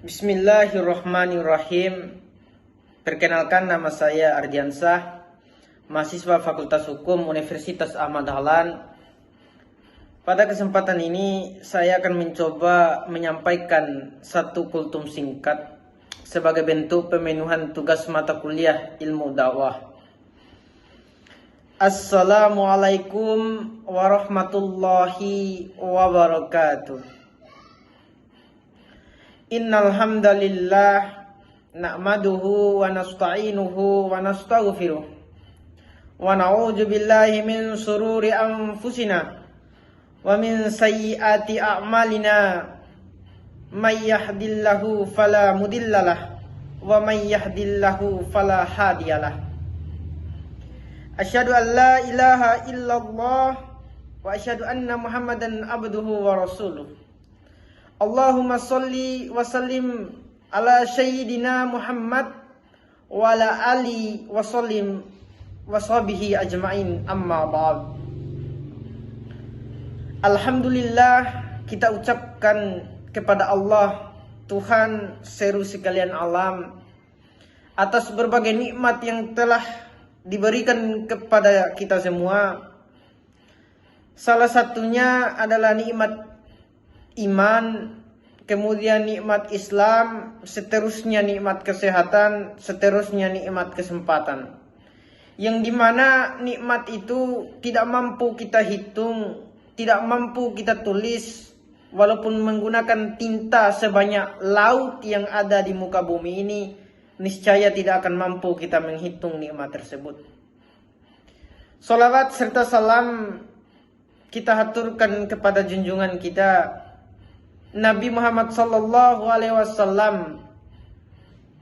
Bismillahirrahmanirrahim. Perkenalkan, nama saya Ardiansah, mahasiswa Fakultas Hukum Universitas Ahmad Dahlan. Pada kesempatan ini saya akan mencoba menyampaikan satu kultum singkat sebagai bentuk pemenuhan tugas mata kuliah ilmu dakwah. Assalamualaikum warahmatullahi wabarakatuh. Innal hamdalillah nahmaduhu wa nasta'inuhu wa nastaghfiruh wa na'udzu billahi min shururi anfusina wa min sayyiati a'malina. May yahdihillahu fala mudhillalah wa may yahdihillahu fala hadiyalah. Asyhadu an la ilaha illallah wa asyhadu anna Muhammadan abduhu wa rasuluh. Allahumma salli wa sallim ala sayyidina Muhammad wa ala ali wa sallim wa sahbihi ajma'in, amma ba'd. Alhamdulillah, kita ucapkan kepada Allah, Tuhan seru sekalian alam, atas berbagai nikmat yang telah diberikan kepada kita semua. Salah satunya adalah nikmat iman, kemudian nikmat Islam, seterusnya nikmat kesehatan, seterusnya nikmat kesempatan. Yang dimana nikmat itu tidak mampu kita hitung, tidak mampu kita tulis, walaupun menggunakan tinta sebanyak laut yang ada di muka bumi ini, niscaya tidak akan mampu kita menghitung nikmat tersebut. Salawat serta salam kita haturkan kepada junjungan kita Nabi Muhammad sallallahu alaihi wasallam,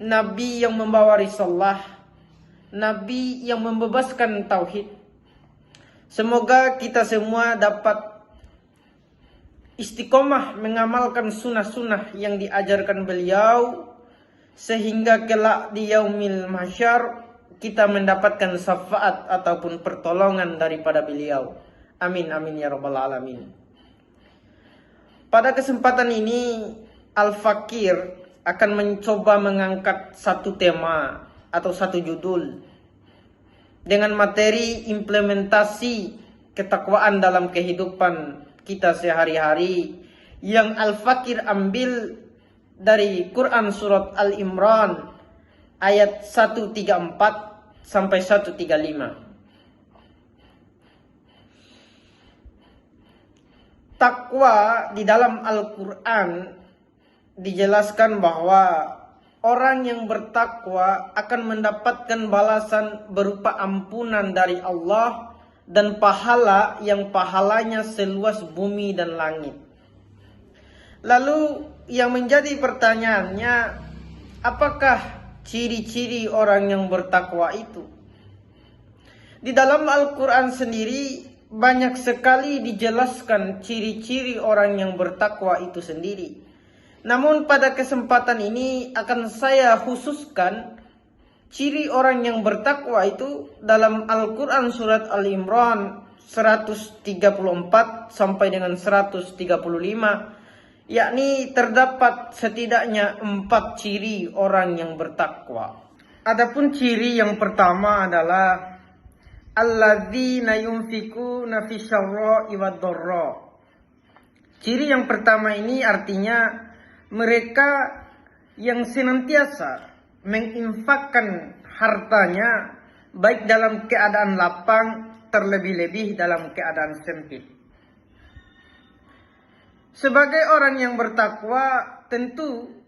Nabi yang membawa risalah, Nabi yang membebaskan tauhid. Semoga kita semua dapat istiqomah mengamalkan sunnah-sunnah yang diajarkan beliau, sehingga kelak di yaumil mahsyar kita mendapatkan syafaat ataupun pertolongan daripada beliau. Amin amin ya rabbal alamin. Pada kesempatan ini, Al-Fakir akan mencoba mengangkat satu tema atau satu judul dengan materi implementasi ketakwaan dalam kehidupan kita sehari-hari, yang Al-Fakir ambil dari Quran surat Al-Imran ayat 134 sampai 135. Takwa di dalam Al-Quran dijelaskan bahwa orang yang bertakwa akan mendapatkan balasan berupa ampunan dari Allah dan pahala yang pahalanya seluas bumi dan langit. Lalu yang menjadi pertanyaannya, apakah ciri-ciri orang yang bertakwa itu? Di dalam Al-Quran sendiri banyak sekali dijelaskan ciri-ciri orang yang bertakwa itu sendiri. Namun pada kesempatan ini akan saya khususkan ciri orang yang bertakwa itu dalam Al-Quran surat Al-Imran 134 sampai dengan 135, yakni terdapat setidaknya 4 ciri orang yang bertakwa. Adapun ciri yang pertama adalah alladzina yunfikuna fi syarra'i wad dharra. Ciri yang pertama ini artinya mereka yang senantiasa menginfakkan hartanya baik dalam keadaan lapang, terlebih-lebih dalam keadaan sempit. Sebagai orang yang bertakwa, tentu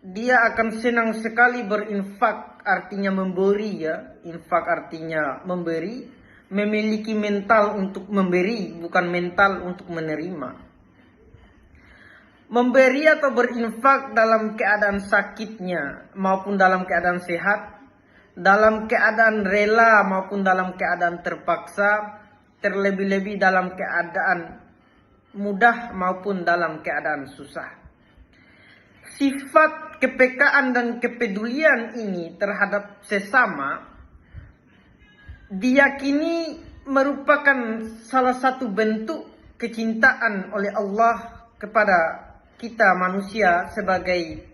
dia akan senang sekali berinfak, artinya memberi ya. Infak artinya memberi, memiliki mental untuk memberi, bukan mental untuk menerima. Memberi atau berinfak dalam keadaan sakitnya maupun dalam keadaan sehat, dalam keadaan rela maupun dalam keadaan terpaksa, terlebih-lebih dalam keadaan mudah maupun dalam keadaan susah. Sifat kepekaan dan kepedulian ini terhadap sesama diyakini merupakan salah satu bentuk kecintaan oleh Allah kepada kita manusia sebagai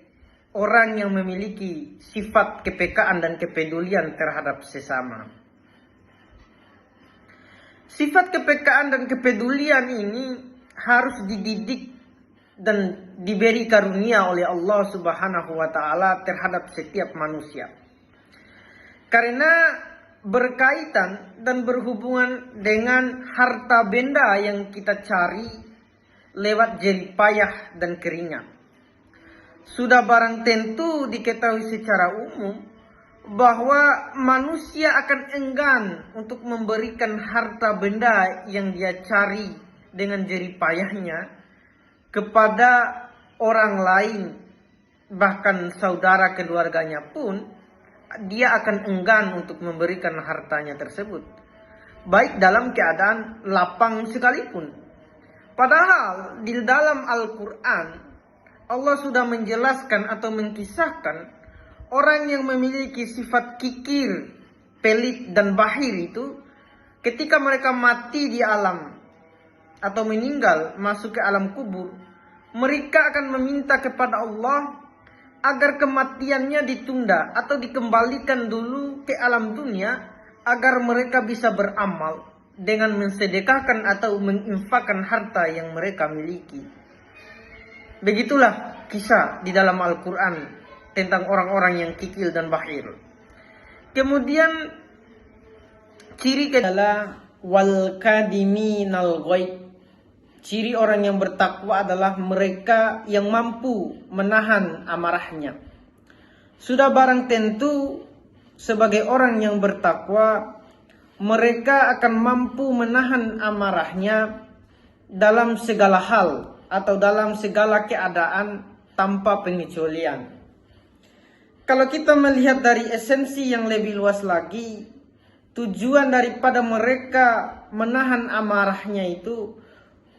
orang yang memiliki sifat kepekaan dan kepedulian terhadap sesama. Sifat kepekaan dan kepedulian ini harus dididik dan diberi karunia oleh Allah Subhanahu wa taala terhadap setiap manusia. Karena berkaitan dan berhubungan dengan harta benda yang kita cari lewat jerih payah dan keringat. Sudah barang tentu diketahui secara umum bahwa manusia akan enggan untuk memberikan harta benda yang dia cari dengan jerih payahnya kepada orang lain, bahkan saudara keluarganya pun dia akan enggan untuk memberikan hartanya tersebut, baik dalam keadaan lapang sekalipun. Padahal di dalam Al-Quran Allah sudah menjelaskan atau mengkisahkan orang yang memiliki sifat kikir, pelit dan bahir itu ketika mereka mati di alam atau meninggal masuk ke alam kubur, mereka akan meminta kepada Allah agar kematiannya ditunda atau dikembalikan dulu ke alam dunia agar mereka bisa beramal dengan mensedekahkan atau menginfakkan harta yang mereka miliki. Begitulah kisah di dalam Al-Quran tentang orang-orang yang kikil dan bahir. Kemudian ciri kedua wal kadiminal ghaid. Ciri orang yang bertakwa adalah mereka yang mampu menahan amarahnya. Sudah barang tentu sebagai orang yang bertakwa, mereka akan mampu menahan amarahnya dalam segala hal atau dalam segala keadaan tanpa pengecualian. Kalau kita melihat dari esensi yang lebih luas lagi, tujuan daripada mereka menahan amarahnya itu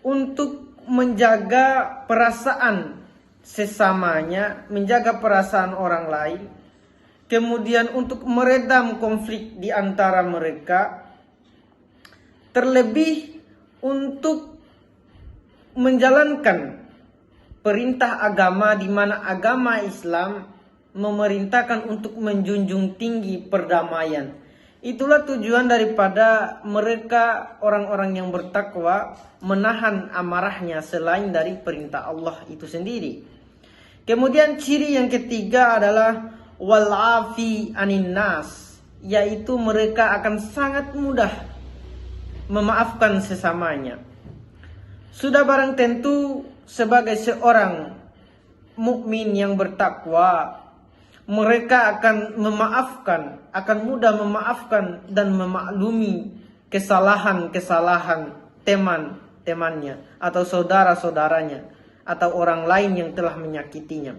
untuk menjaga perasaan sesamanya, menjaga perasaan orang lain, kemudian untuk meredam konflik di antara mereka, terlebih untuk menjalankan perintah agama di mana agama Islam memerintahkan untuk menjunjung tinggi perdamaian. Itulah tujuan daripada mereka orang-orang yang bertakwa menahan amarahnya selain dari perintah Allah itu sendiri. Kemudian ciri yang ketiga adalah wal-afi anin nas, yaitu mereka akan sangat mudah memaafkan sesamanya. Sudah barang tentu sebagai seorang mukmin yang bertakwa, mereka akan memaafkan, akan mudah memaafkan dan memaklumi kesalahan-kesalahan teman-temannya atau saudara-saudaranya atau orang lain yang telah menyakitinya.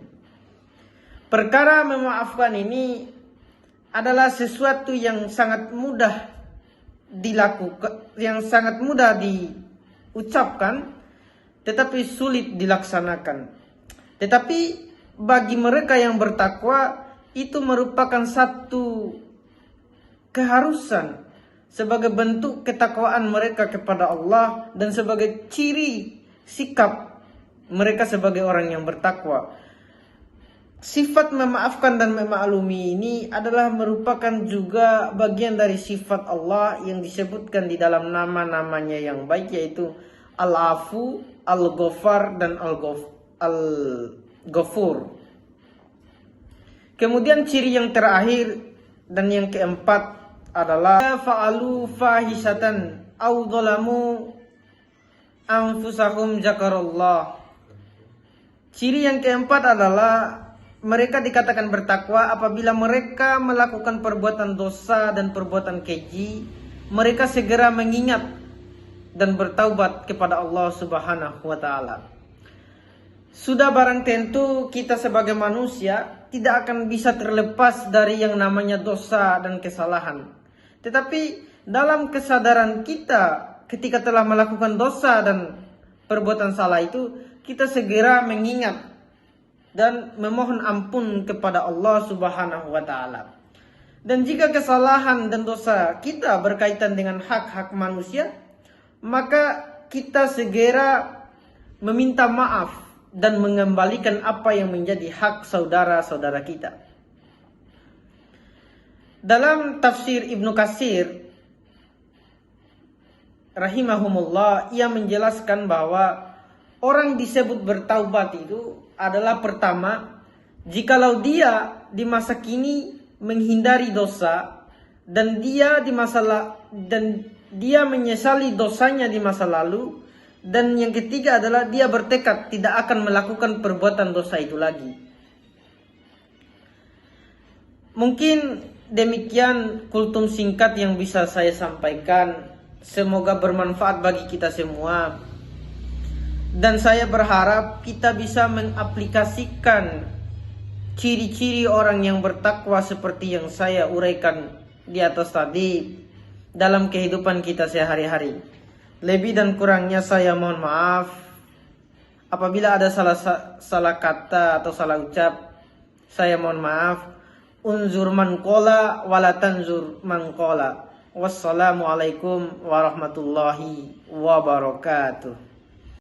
Perkara memaafkan ini adalah sesuatu yang sangat mudah dilakukan, yang sangat mudah diucapkan, tetapi sulit dilaksanakan. Tetapi bagi mereka yang bertakwa itu merupakan satu keharusan sebagai bentuk ketakwaan mereka kepada Allah dan sebagai ciri sikap mereka sebagai orang yang bertakwa. Sifat memaafkan dan memaklumi ini adalah merupakan juga bagian dari sifat Allah yang disebutkan di dalam nama-namanya yang baik, yaitu Al-Afu, Al-Ghafar dan Al-Ghafur. Kemudian ciri yang terakhir dan yang keempat adalah fa'alu fahisatan aw dhalamu anfusahum zakarallah. Ciri yang keempat adalah mereka dikatakan bertakwa apabila mereka melakukan perbuatan dosa dan perbuatan keji, mereka segera mengingat dan bertaubat kepada Allah Subhanahu wa taala. Sudah barang tentu kita sebagai manusia tidak akan bisa terlepas dari yang namanya dosa dan kesalahan. Tetapi dalam kesadaran kita ketika telah melakukan dosa dan perbuatan salah itu, kita segera mengingat dan memohon ampun kepada Allah Subhanahu wa taala. Dan jika kesalahan dan dosa kita berkaitan dengan hak-hak manusia, maka kita segera meminta maaf dan mengembalikan apa yang menjadi hak saudara-saudara kita. Dalam tafsir Ibnu Katsir rahimahumullah, ia menjelaskan bahwa orang disebut bertaubat itu adalah pertama, jikalau dia di masa kini menghindari dosa dan dia menyesali dosanya di masa lalu, dan yang ketiga adalah dia bertekad tidak akan melakukan perbuatan dosa itu lagi. Mungkin demikian kultum singkat yang bisa saya sampaikan. Semoga bermanfaat bagi kita semua. Dan saya berharap kita bisa mengaplikasikan ciri-ciri orang yang bertakwa seperti yang saya uraikan di atas tadi dalam kehidupan kita sehari-hari. Lebih dan kurangnya saya mohon maaf. Apabila ada salah kata atau salah ucap, saya mohon maaf. Unzur man qala wala tanzur man qala. Wassalamualaikum warahmatullahi wabarakatuh.